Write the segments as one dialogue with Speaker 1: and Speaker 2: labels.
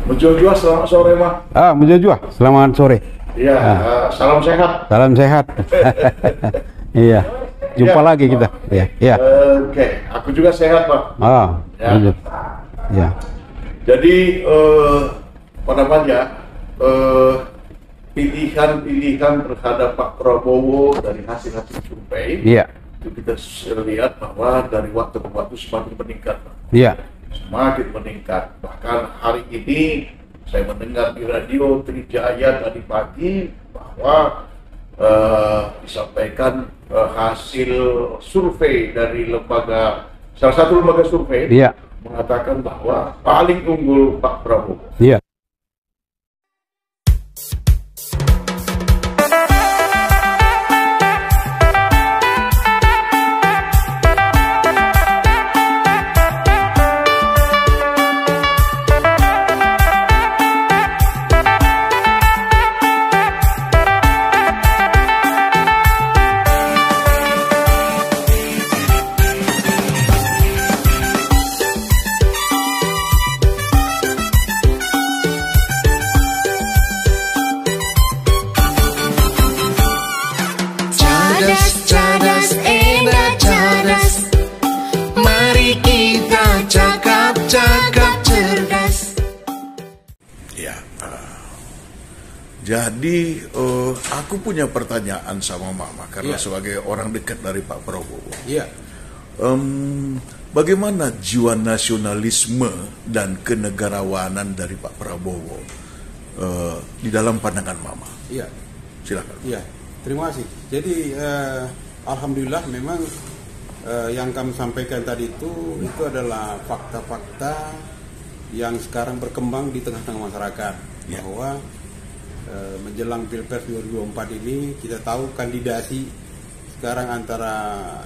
Speaker 1: Mujojua, selamat sore, Mas.
Speaker 2: Mujojua, selamat sore.
Speaker 1: Iya, salam sehat.
Speaker 2: Salam sehat. Iya, jumpa
Speaker 1: Ya,
Speaker 2: lagi kita. Iya, iya.
Speaker 1: Oke, aku juga sehat, Pak. Ya.
Speaker 2: Lanjut. Ya.
Speaker 1: Jadi, apa namanya, pilihan-pilihan terhadap Pak Prabowo dari hasil-hasil survei,
Speaker 2: Iya.
Speaker 1: itu kita lihat bahwa dari waktu ke waktu semakin meningkat, Pak.
Speaker 2: Iya.
Speaker 1: Semakin meningkat. Bahkan hari ini saya mendengar di radio Trijaya tadi pagi bahwa disampaikan hasil survei dari salah satu lembaga survei,
Speaker 2: Iya.
Speaker 1: mengatakan bahwa paling unggul Pak Prabowo.
Speaker 2: Iya.
Speaker 3: Cadas, enak cadas. Mari kita cakap-cakap cerdas.
Speaker 1: Ya, jadi aku punya pertanyaan sama Mama karena sebagai orang dekat dari Pak Prabowo.
Speaker 4: Iya.
Speaker 1: Bagaimana jiwa nasionalisme dan kenegarawanan dari Pak Prabowo di dalam pandangan Mama?
Speaker 4: Iya.
Speaker 1: Silakan.
Speaker 4: Iya. Terima kasih. Jadi alhamdulillah memang yang kami sampaikan tadi itu adalah fakta-fakta yang sekarang berkembang di tengah-tengah masyarakat, bahwa menjelang Pilpres 2024 ini kita tahu kandidasi sekarang antara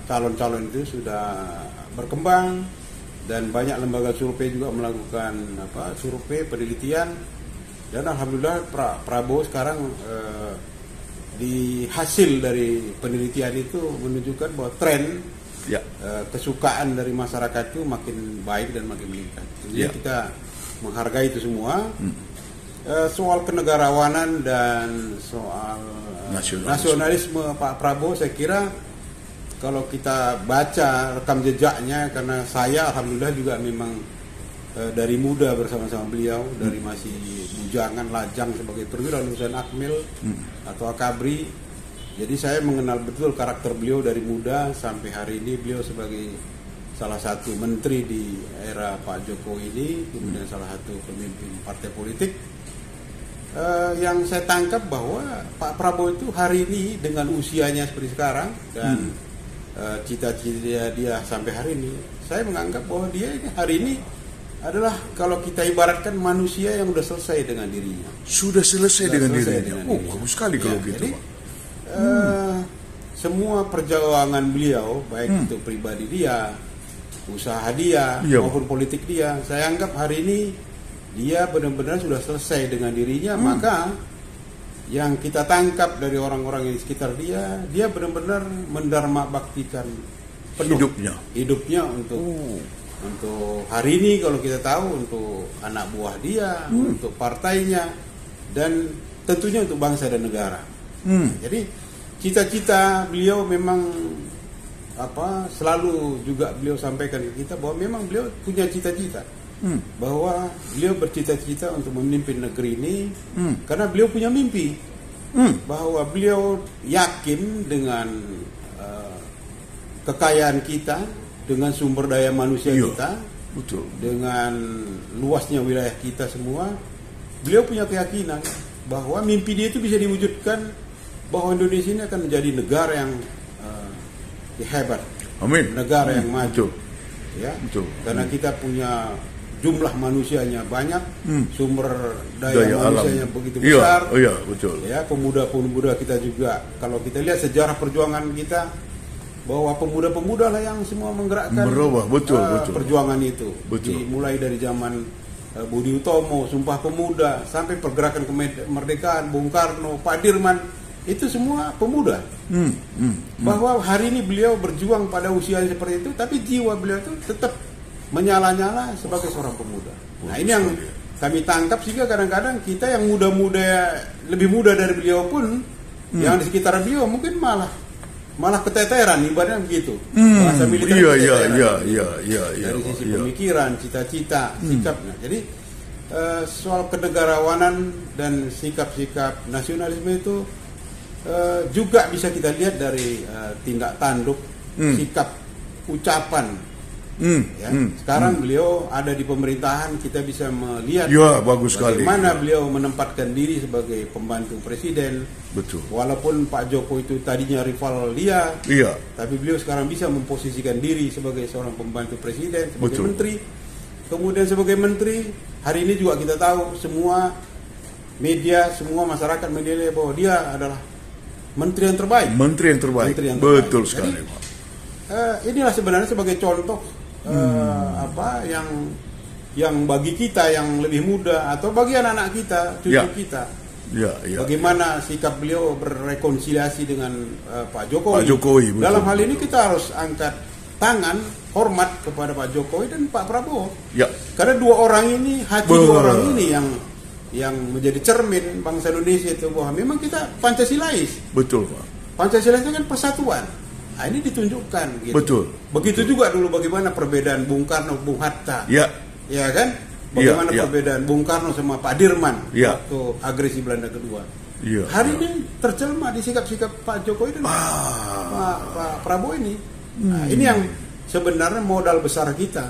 Speaker 4: calon-calon itu sudah berkembang, dan banyak lembaga survei juga melakukan survei penelitian, dan alhamdulillah Prabowo sekarang di hasil dari penelitian itu menunjukkan bahwa tren kesukaan dari masyarakat itu makin baik dan makin meningkat. Jadi kita menghargai itu semua. Soal kenegarawanan dan soal nasionalisme Pak Prabowo, saya kira kalau kita baca rekam jejaknya, karena saya alhamdulillah juga memang dari muda bersama-sama beliau, dari masih bujangan lajang sebagai perwira lulusan Akmil atau Akabri. Jadi saya mengenal betul karakter beliau dari muda sampai hari ini. Beliau sebagai salah satu menteri di era Pak Jokowi ini, kemudian salah satu pemimpin partai politik. Yang saya tangkap bahwa Pak Prabowo itu hari ini dengan usianya seperti sekarang dan cita-cita dia sampai hari ini, saya menganggap bahwa dia hari ini adalah, kalau kita ibaratkan, manusia yang sudah selesai dengan dirinya.
Speaker 1: Sudah selesai dengan dirinya. Bagus sekali kalau gitu.
Speaker 4: Jadi, semua perjuangan beliau, baik itu pribadi dia, usaha dia, maupun politik dia, saya anggap hari ini dia benar-benar sudah selesai dengan dirinya. Maka yang kita tangkap dari orang-orang yang di sekitar dia, dia benar-benar mendharma baktikan penuh hidupnya untuk hari ini, kalau kita tahu, untuk anak buah dia, untuk partainya, dan tentunya untuk bangsa dan negara. Jadi cita-cita beliau memang selalu juga beliau sampaikan ke kita bahwa memang beliau punya cita-cita, bahwa beliau bercita-cita untuk memimpin negeri ini, karena beliau punya mimpi, bahwa beliau yakin dengan kekayaan kita, dengan sumber daya manusia kita, dengan luasnya wilayah kita semua. Beliau punya keyakinan bahwa mimpi dia itu bisa diwujudkan, bahwa Indonesia ini akan menjadi negara yang hebat, negara yang maju, karena kita punya jumlah manusianya banyak, sumber daya manusianya begitu besar, pemuda-pemuda kita juga. Kalau kita lihat sejarah perjuangan kita, bahwa pemuda-pemuda lah yang semua menggerakkan perjuangan itu. Mulai dari zaman Budi Utomo, Sumpah Pemuda, sampai pergerakan kemerdekaan, Bung Karno, Pak Dirman, itu semua pemuda. Bahwa hari ini beliau berjuang pada usia seperti itu, tapi jiwa beliau itu tetap menyala-nyala sebagai seorang pemuda. Nah, ini yang kami tangkap sehingga kadang-kadang kita yang muda-muda, lebih muda dari beliau pun, yang di sekitar beliau mungkin malah keteteran, ibaratnya begitu. Bahasa militer dari sisi pemikiran, cita-cita, sikapnya. Jadi soal kenegarawanan dan sikap-sikap nasionalisme itu juga bisa kita lihat dari tindak tanduk, sikap, ucapan. Sekarang beliau ada di pemerintahan, kita bisa melihat
Speaker 5: bagus
Speaker 4: bagaimana
Speaker 5: sekali.
Speaker 4: beliau menempatkan diri sebagai pembantu presiden.
Speaker 5: Betul.
Speaker 4: Walaupun Pak Joko itu tadinya rival dia, tapi beliau sekarang bisa memposisikan diri sebagai seorang pembantu presiden, sebagai menteri. Kemudian sebagai menteri, hari ini juga kita tahu semua media, semua masyarakat menilai bahwa dia adalah menteri yang terbaik.
Speaker 5: Menteri yang terbaik. Betul sekali, Pak.
Speaker 4: Inilah sebenarnya sebagai contoh yang bagi kita yang lebih muda atau bagi anak-anak kita, cucu kita. Bagaimana sikap beliau berrekonsiliasi dengan Pak Jokowi. Dalam hal ini kita harus angkat tangan hormat kepada Pak Jokowi dan Pak Prabowo. Karena dua orang ini, hati dua orang ini yang menjadi cermin bangsa Indonesia itu bahwa memang kita Pancasilais.
Speaker 5: Betul, Pak.
Speaker 4: Pancasila itu kan persatuan. Nah, ini ditunjukkan gitu.
Speaker 5: Betul.
Speaker 4: Begitu juga dulu bagaimana perbedaan Bung Karno, Bung Hatta. Ya kan? Bagaimana perbedaan Bung Karno sama Pak Dirman waktu agresi Belanda kedua. Hari ini terjelma di sikap-sikap Pak Jokowi dan Pak Prabowo ini. Nah, ini yang sebenarnya modal besar kita,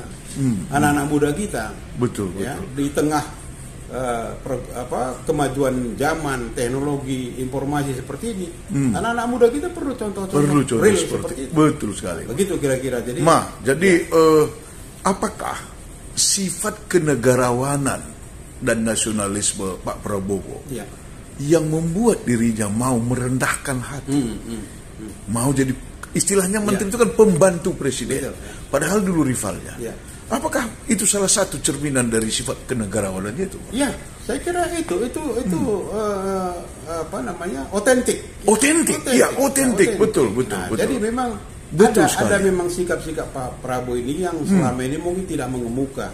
Speaker 4: anak-anak muda kita. Betul. Di tengah kemajuan zaman, teknologi, informasi seperti ini, anak-anak muda kita perlu contoh-contoh real seperti itu.
Speaker 5: Betul sekali.
Speaker 4: Begitu kira-kira. Jadi,
Speaker 5: apakah sifat kenegarawanan dan nasionalisme Pak Prabowo yang membuat dirinya mau merendahkan hati, mau jadi istilahnya menteri itu kan pembantu presiden, padahal dulu rivalnya. Apakah itu salah satu cerminan dari sifat kenegarawanannya itu? Ya,
Speaker 4: saya kira itu otentik. Otentik,
Speaker 5: betul.
Speaker 4: Jadi memang ada memang sikap-sikap Pak Prabowo ini yang selama ini mungkin tidak mengemuka.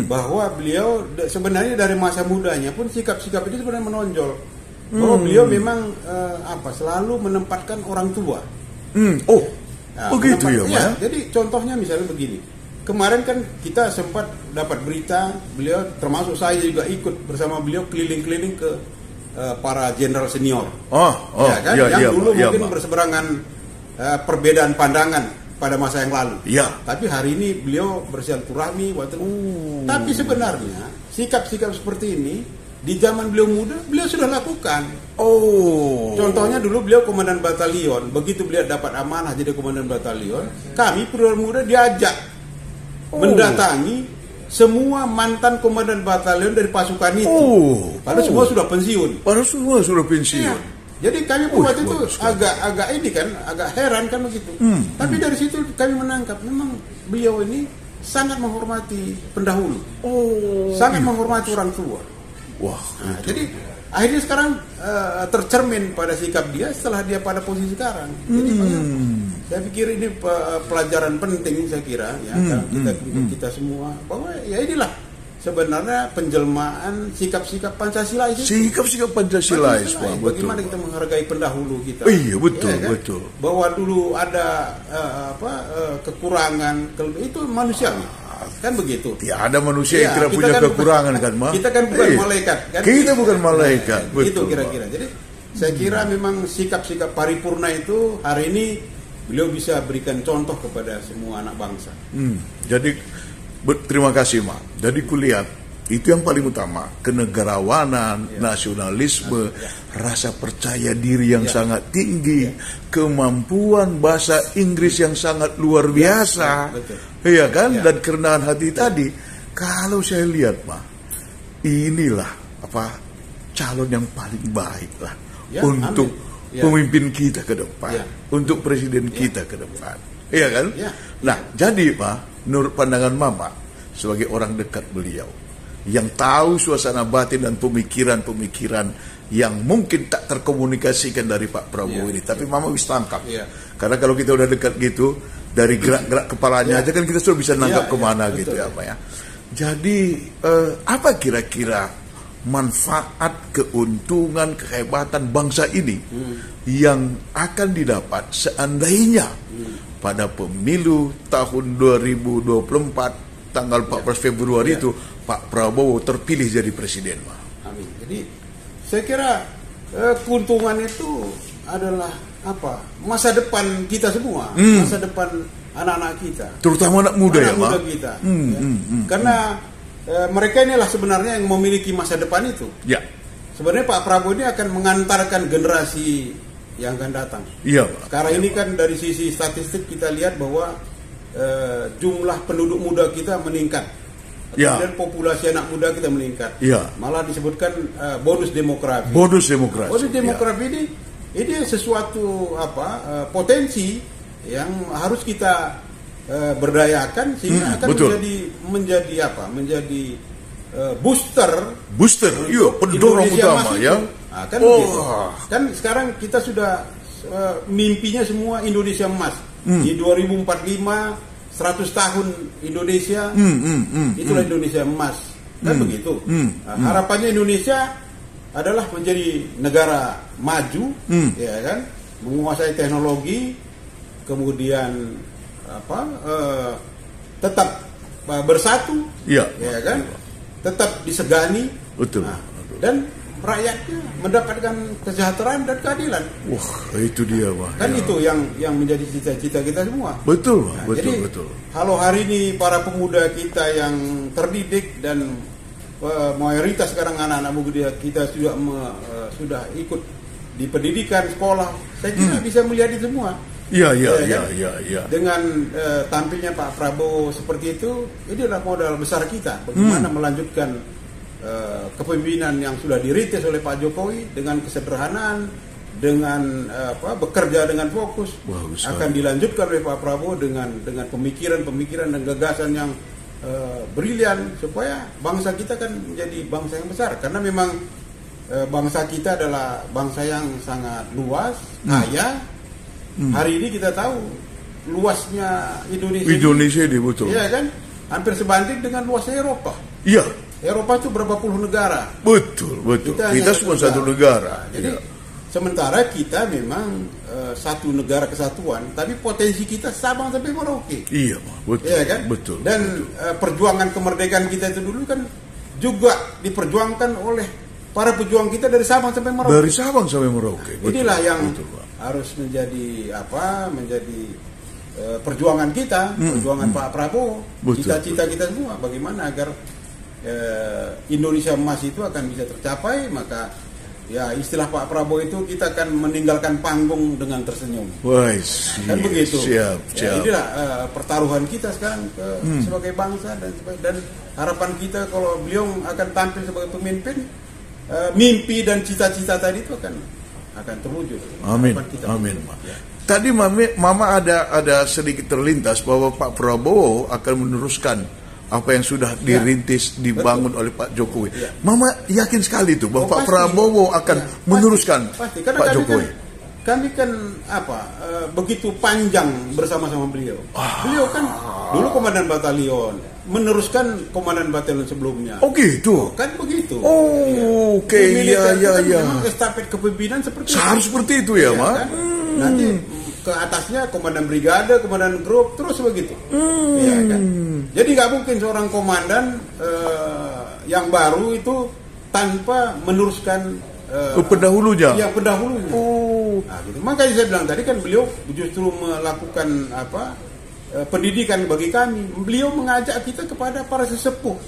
Speaker 4: Bahwa beliau sebenarnya dari masa mudanya pun sikap-sikap itu sebenarnya menonjol. Bahwa beliau memang selalu menempatkan orang tua.
Speaker 5: Begitu ya.
Speaker 4: Jadi contohnya misalnya begini. Kemarin kan kita sempat dapat berita beliau, termasuk saya juga ikut bersama beliau keliling-keliling ke para jenderal senior. Yang dulu mungkin berseberangan perbedaan pandangan pada masa yang lalu. Tapi hari ini beliau bersilaturahmi. Tapi sebenarnya sikap-sikap seperti ini di zaman beliau muda beliau sudah lakukan. Contohnya dulu beliau komandan batalion. Begitu beliau dapat amanah jadi komandan batalion, kami perwira muda diajak mendatangi semua mantan komandan batalion dari pasukan itu. Padahal semua sudah pensiun. Jadi kami buat itu agak heran kan begitu. Tapi dari situ kami menangkap memang beliau ini sangat menghormati pendahulu. Sangat menghormati orang tua. Jadi akhirnya sekarang tercermin pada sikap dia setelah dia pada posisi sekarang. Jadi saya pikir ini pelajaran penting, saya kira kita semua bahwa ya inilah sebenarnya penjelmaan sikap-sikap Pancasilais itu.
Speaker 5: Sikap-sikap Pancasilais, Pak.
Speaker 4: Bagaimana kita menghargai pendahulu kita.
Speaker 5: Iya, betul.
Speaker 4: Bahwa dulu ada kekurangan, itu manusiawi. Kan begitu.
Speaker 5: Tidak ada manusia yang tidak punya kekurangan kan, Ma?
Speaker 4: Kita kan bukan malaikat kan?
Speaker 5: Kita bukan malaikat.
Speaker 4: Itu kira-kira. Jadi saya kira memang sikap-sikap paripurna itu hari ini beliau bisa berikan contoh kepada semua anak bangsa.
Speaker 5: Jadi terima kasih, Ma. Jadi kulihat itu yang paling utama, kenegarawanan, nasionalisme, rasa percaya diri yang sangat tinggi, kemampuan bahasa Inggris yang sangat luar biasa. Iya kan? Dan kerendahan hati tadi. Kalau saya lihat, Ma, inilah calon yang paling baik lah untuk pemimpin kita ke depan, untuk presiden kita ke depan. Iya kan? Nah, jadi Pak, menurut pandangan Mama sebagai orang dekat beliau, yang tahu suasana batin dan pemikiran-pemikiran yang mungkin tak terkomunikasikan dari Pak Prabowo ini, tapi Mama bisa tangkap. Karena kalau kita udah dekat gitu, dari gerak-gerak kepalanya aja kan kita sudah bisa nangkap kemana gitu ya Pak ya. Jadi apa kira-kira manfaat, keuntungan, kehebatan bangsa ini yang akan didapat seandainya pada pemilu tahun 2024 tanggal 14 Februari itu Pak Prabowo terpilih jadi presiden, Pak?
Speaker 4: Amin. Jadi saya kira keuntungan itu adalah apa? Masa depan kita semua, masa depan anak-anak kita,
Speaker 5: Terutama anak muda ya,
Speaker 4: anak muda
Speaker 5: Pak?
Speaker 4: kita. Karena mereka inilah sebenarnya yang memiliki masa depan itu.
Speaker 5: Ya,
Speaker 4: Sebenarnya Pak Prabowo ini akan mengantarkan generasi yang akan datang.
Speaker 5: iya, Pak.
Speaker 4: Sekarang ini kan dari sisi statistik kita lihat bahwa jumlah penduduk muda kita meningkat.
Speaker 5: Ya.
Speaker 4: Dan populasi anak muda kita meningkat.
Speaker 5: Ya.
Speaker 4: Malah disebutkan bonus demografi.
Speaker 5: Bonus demokrasi.
Speaker 4: Bonus demografi ini sesuatu potensi yang harus kita berdayakan sehingga akan
Speaker 5: betul.
Speaker 4: menjadi booster
Speaker 5: Iya, pendorong
Speaker 4: Indonesia
Speaker 5: utama
Speaker 4: emas
Speaker 5: ya.
Speaker 4: itu. Nah, kan begitu. Kan sekarang kita sudah mimpinya semua Indonesia emas. Di 2045 100 tahun Indonesia, itulah Indonesia emas. Kan begitu. Nah, harapannya Indonesia adalah menjadi negara maju, ya kan, menguasai teknologi, kemudian tetap bersatu,
Speaker 5: Iya.
Speaker 4: ya kan, tetap disegani,
Speaker 5: Betul.
Speaker 4: dan rakyatnya mendapatkan kesejahteraan dan keadilan.
Speaker 5: Wah, itu dia, Pak.
Speaker 4: Kan
Speaker 5: Ya.
Speaker 4: itu yang menjadi cita-cita kita semua.
Speaker 5: Betul, Pak.
Speaker 4: Nah,
Speaker 5: betul,
Speaker 4: jadi,
Speaker 5: betul.
Speaker 4: kalau hari ini para pemuda kita yang terdidik dan mayoritas sekarang anak-anak muda kita sudah ikut di pendidikan sekolah, saya kira bisa melihat itu semua.
Speaker 5: Iya.
Speaker 4: Dengan tampilnya Pak Prabowo seperti itu, ini adalah modal besar kita. Bagaimana melanjutkan kepemimpinan yang sudah dirintis oleh Pak Jokowi dengan kesederhanaan, dengan bekerja dengan fokus,
Speaker 5: Bagus
Speaker 4: akan dilanjutkan oleh Pak Prabowo dengan pemikiran dan gagasan yang brilian supaya bangsa kita kan menjadi bangsa yang besar. Karena memang bangsa kita adalah bangsa yang sangat luas, kaya. Hari ini kita tahu luasnya Indonesia
Speaker 5: ini betul.
Speaker 4: iya kan, hampir sebanding dengan luasnya Eropa.
Speaker 5: Iya,
Speaker 4: Eropa itu berapa puluh negara.
Speaker 5: betul. Kita
Speaker 4: hanya
Speaker 5: cuma satu negara.
Speaker 4: Jadi
Speaker 5: Iya.
Speaker 4: sementara kita memang satu negara kesatuan, tapi potensi kita Sabang sampai Merauke.
Speaker 5: Iya, Pak. Betul.
Speaker 4: Iya kan?
Speaker 5: Betul.
Speaker 4: Dan perjuangan kemerdekaan kita itu dulu kan juga diperjuangkan oleh para pejuang kita dari Sabang sampai Merauke.
Speaker 5: Dari Sabang sampai Merauke. Betul,
Speaker 4: Inilah yang
Speaker 5: betul, Pak.
Speaker 4: harus menjadi perjuangan kita, perjuangan Pak Prabowo,
Speaker 5: Betul,
Speaker 4: cita-cita kita semua. Bagaimana agar Indonesia emas itu akan bisa tercapai, maka ya istilah Pak Prabowo itu kita akan meninggalkan panggung dengan tersenyum.
Speaker 5: Wah,
Speaker 4: Kan begitu.
Speaker 5: Siap.
Speaker 4: Ya, inilah pertaruhan kita sekarang sebagai bangsa dan harapan kita kalau beliau akan tampil sebagai pemimpin, mimpi dan cita-cita tadi itu akan terwujud.
Speaker 5: Amin.
Speaker 4: Harapan kita.
Speaker 5: Amin, Pak.
Speaker 4: Ya.
Speaker 5: Tadi Mama ada sedikit terlintas bahwa Pak Prabowo akan meneruskan apa yang sudah dirintis, dibangun oleh Pak Jokowi.
Speaker 4: Ya.
Speaker 5: Mama yakin sekali itu bahwa Pak
Speaker 4: Pasti.
Speaker 5: Prabowo akan
Speaker 4: Ya,
Speaker 5: meneruskan
Speaker 4: pasti. Karena
Speaker 5: Pak Jokowi.
Speaker 4: Kami kan begitu panjang bersama-sama beliau. Beliau kan dulu komandan batalion, meneruskan komandan batalion sebelumnya.
Speaker 5: Oh gitu.
Speaker 4: Kan begitu.
Speaker 5: Oh, oke,
Speaker 4: Di militer itu
Speaker 5: iya.
Speaker 4: kan memang estafet kepemimpinan seperti
Speaker 5: Harus seperti itu ya, Ma.
Speaker 4: kan? Nanti ke atasnya komandan brigade, komandan grup, terus begitu. Ya, kan? Jadi nggak mungkin seorang komandan yang baru itu tanpa meneruskan
Speaker 5: Pendahulunya.
Speaker 4: yang pendahulunya.
Speaker 5: Oh,
Speaker 4: Nah, gitu. Makanya saya bilang tadi kan beliau justru melakukan pendidikan bagi kami. Beliau mengajak kita kepada para sesepuh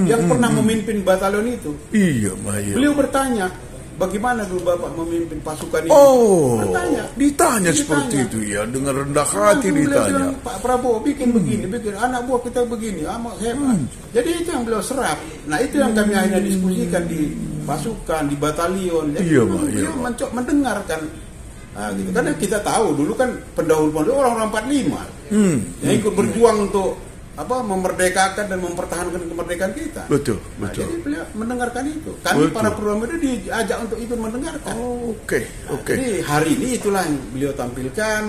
Speaker 4: yang pernah memimpin batalion itu.
Speaker 5: iya, Ma. Iya.
Speaker 4: Beliau bertanya, bagaimana dulu Bapak memimpin pasukan ini?
Speaker 5: Oh,
Speaker 4: Bertanya.
Speaker 5: ditanya seperti itu ya, dengan rendah hati
Speaker 4: Langsung beliau
Speaker 5: ditanya.
Speaker 4: bilang, Pak Prabowo bikin begini, bikin anak buah kita begini, amat hebat. Jadi itu yang beliau serap. Nah itu yang kami akhirnya diskusikan di pasukan, di batalion. Jadi
Speaker 5: Iya,
Speaker 4: memang
Speaker 5: Pak, iya,
Speaker 4: beliau
Speaker 5: Pak.
Speaker 4: mendengarkan. Nah, gitu. Karena kita tahu dulu kan pendahulu orang-orang 45 yang ikut berjuang untuk memerdekakan dan mempertahankan kemerdekaan kita.
Speaker 5: Betul,
Speaker 4: Nah,
Speaker 5: betul.
Speaker 4: jadi beliau mendengarkan itu. Kami
Speaker 5: Betul.
Speaker 4: para program itu diajak untuk ikut mendengarkan.
Speaker 5: Oke.
Speaker 4: Jadi hari ini itulah yang beliau tampilkan.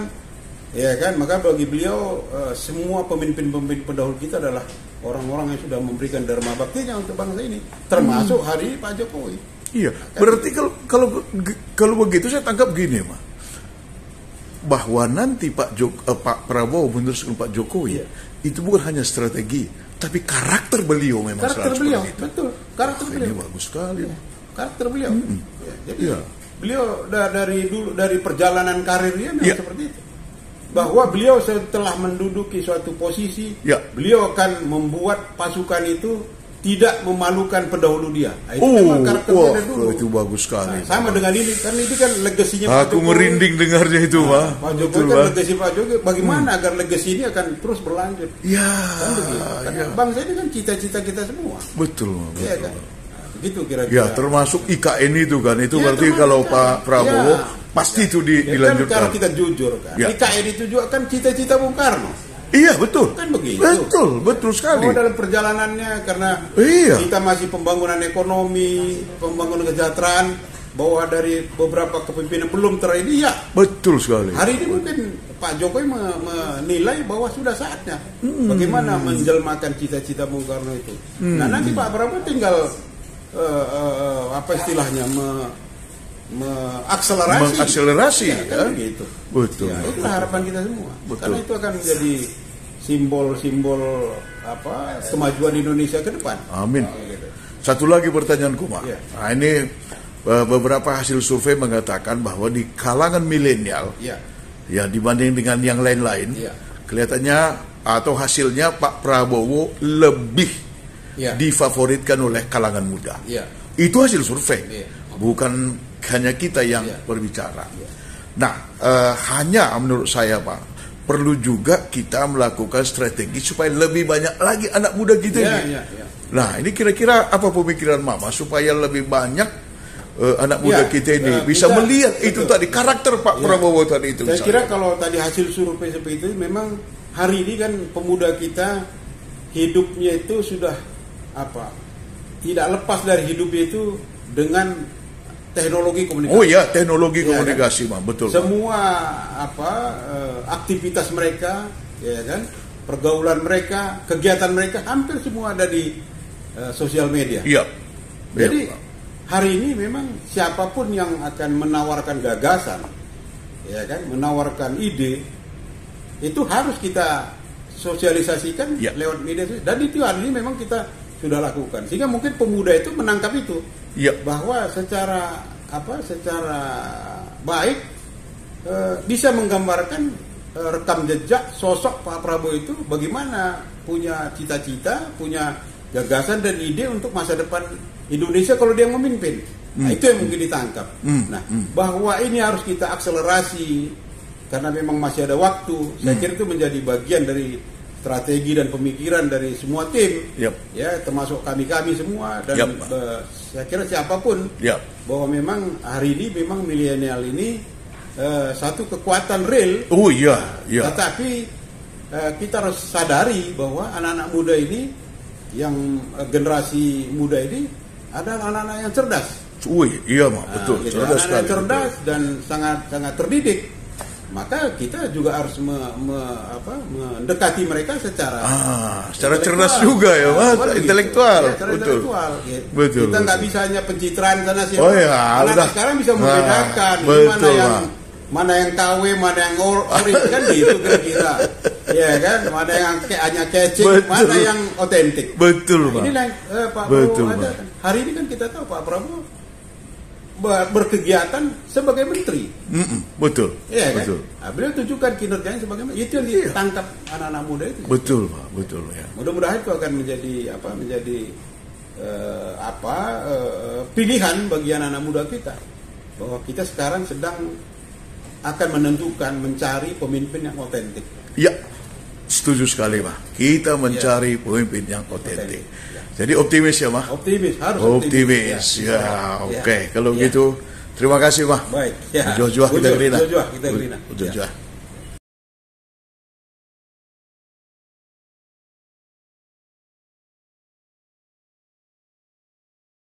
Speaker 4: Ya kan, maka bagi beliau semua pemimpin-pemimpin pendahulu kita adalah orang-orang yang sudah memberikan dharma baktinya untuk bangsa ini, termasuk hari ini Pak Jokowi.
Speaker 5: Iya, berarti kalau begitu saya tangkap gini, Pak, bahwa nanti Pak Prabowo meneruskan Pak Jokowi itu bukan hanya strategi, tapi karakter beliau memang
Speaker 4: Karakter
Speaker 5: selalu
Speaker 4: beliau,
Speaker 5: seperti itu.
Speaker 4: betul. Karakter beliau.
Speaker 5: Ini bagus sekali.
Speaker 4: Karakter beliau. Jadi beliau dari perjalanan karirnya memang seperti itu. Bahwa beliau setelah menduduki suatu posisi, beliau akan membuat pasukan itu tidak memalukan pendahulu dia. Nah, itu memang karakternya dari dulu.
Speaker 5: Itu bagus sekali.
Speaker 4: Sama dengan ini, kan itu kan legasinya Pak
Speaker 5: Aku
Speaker 4: Jokowi.
Speaker 5: merinding dengarnya itu, Pak.
Speaker 4: Pak Jokowi kan legasi Pak Jokowi. Bagaimana agar legasi ini akan terus berlanjut?
Speaker 5: Ya,
Speaker 4: Kan begitu. Karena bangsa ini kan cita-cita kita semua.
Speaker 5: betul, Pak.
Speaker 4: Iya kan? Begitu kira-kira.
Speaker 5: Ya, termasuk IKN itu kan. Itu
Speaker 4: Ya,
Speaker 5: berarti
Speaker 4: termasuk
Speaker 5: kalau
Speaker 4: IKN.
Speaker 5: Pak Prabowo
Speaker 4: Ya.
Speaker 5: pasti itu
Speaker 4: Ya,
Speaker 5: dilanjutkan.
Speaker 4: kan kalau kita jujur kan, IKN itu juga kan cita-cita Bung Karno.
Speaker 5: Iya, betul.
Speaker 4: Kan begitu.
Speaker 5: Betul sekali.
Speaker 4: Bahwa dalam perjalanannya karena kita masih pembangunan ekonomi, pembangunan kesejahteraan, bahwa dari beberapa kepemimpinan belum terakhir,
Speaker 5: Betul sekali.
Speaker 4: hari ini mungkin Pak Jokowi menilai bahwa sudah saatnya bagaimana menjelmakan cita-cita Bung Karno itu. Nah, nanti Pak Prabowo tinggal apa istilahnya
Speaker 5: mengakselerasi
Speaker 4: ya, kan gitu.
Speaker 5: Betul.
Speaker 4: Ya, itulah harapan kita semua.
Speaker 5: Betul.
Speaker 4: Karena itu akan menjadi simbol-simbol apa kemajuan Indonesia ke depan.
Speaker 5: Amin.
Speaker 4: Gitu.
Speaker 5: Satu lagi pertanyaanku, Mak.
Speaker 4: Ya.
Speaker 5: Nah, ini beberapa hasil survei mengatakan bahwa di kalangan milenial, ya dibanding dengan yang lain-lain, kelihatannya atau hasilnya Pak Prabowo lebih difavoritkan oleh kalangan muda. Itu hasil survei, bukan hanya kita yang berbicara. Nah, hanya menurut saya, Pak, perlu juga kita melakukan strategi supaya lebih banyak lagi anak muda kita ini. Nah, ini kira-kira apa pemikiran Mama supaya lebih banyak anak muda kita ini bisa melihat itu tadi karakter Pak Prabowo tadi itu.
Speaker 4: Saya kira kalau tadi hasil survei seperti itu, memang hari ini kan pemuda kita hidupnya itu sudah tidak lepas dari hidupnya itu dengan teknologi komunikasi.
Speaker 5: Oh ya, teknologi komunikasi, Pak, betul.
Speaker 4: Semua aktivitas mereka, ya kan, pergaulan mereka, kegiatan mereka hampir semua ada di sosial media.
Speaker 5: Iya.
Speaker 4: Jadi hari ini memang siapapun yang akan menawarkan gagasan, ya kan, menawarkan ide, itu harus kita sosialisasikan lewat media. Dan itu hari ini memang kita sudah lakukan. Sehingga mungkin pemuda itu menangkap itu. Bahwa secara baik bisa menggambarkan rekam jejak sosok Pak Prabowo itu bagaimana punya cita-cita, punya gagasan dan ide untuk masa depan Indonesia kalau dia memimpin. Nah, itu yang mungkin ditangkap. Nah, bahwa ini harus kita akselerasi karena memang masih ada waktu. Saya kira itu menjadi bagian dari strategi dan pemikiran dari semua tim, ya termasuk kami semua dan saya kira siapapun, bahwa memang hari ini memang milenial ini satu kekuatan real. Tetapi kita harus sadari bahwa anak-anak muda ini, yang generasi muda ini adalah anak-anak yang cerdas.
Speaker 5: Betul.
Speaker 4: Anak-anak yang cerdas dan sangat terdidik. Maka kita juga harus mendekati mereka secara
Speaker 5: cerdas juga ya, Mas, intelektual.
Speaker 4: Betul. Kita nggak bisa hanya pencitraan sana sini. Anak sekarang bisa membedakan mana yang KW, mana yang ori, kan gitu kira-kira. Ya kan, mana yang hanya catching, mana yang otentik.
Speaker 5: Betul, Pak.
Speaker 4: Inilah Pak Prabowo ada. Hari ini kan kita tahu Pak Prabowo berkegiatan sebagai menteri.
Speaker 5: Betul.
Speaker 4: Iya kan? Nah, beliau tunjukkan kinerjanya sebagai menteri. Itu yang ditangkap anak-anak muda itu.
Speaker 5: Betul, Pak. Betul ya.
Speaker 4: Mudah-mudahan itu akan menjadi pilihan bagi anak-anak muda kita, bahwa kita sekarang sedang akan menentukan mencari pemimpin yang otentik.
Speaker 5: Ya, setuju sekali, Pak. Kita mencari pemimpin yang otentik. Jadi optimis ya, Mah?
Speaker 4: Optimis, harus
Speaker 5: optimis. Oke. Kalau gitu, terima kasih, Mah.
Speaker 4: Baik.
Speaker 5: Ujua-ujua kita gerina.
Speaker 4: Ujua-ujua kita gerina.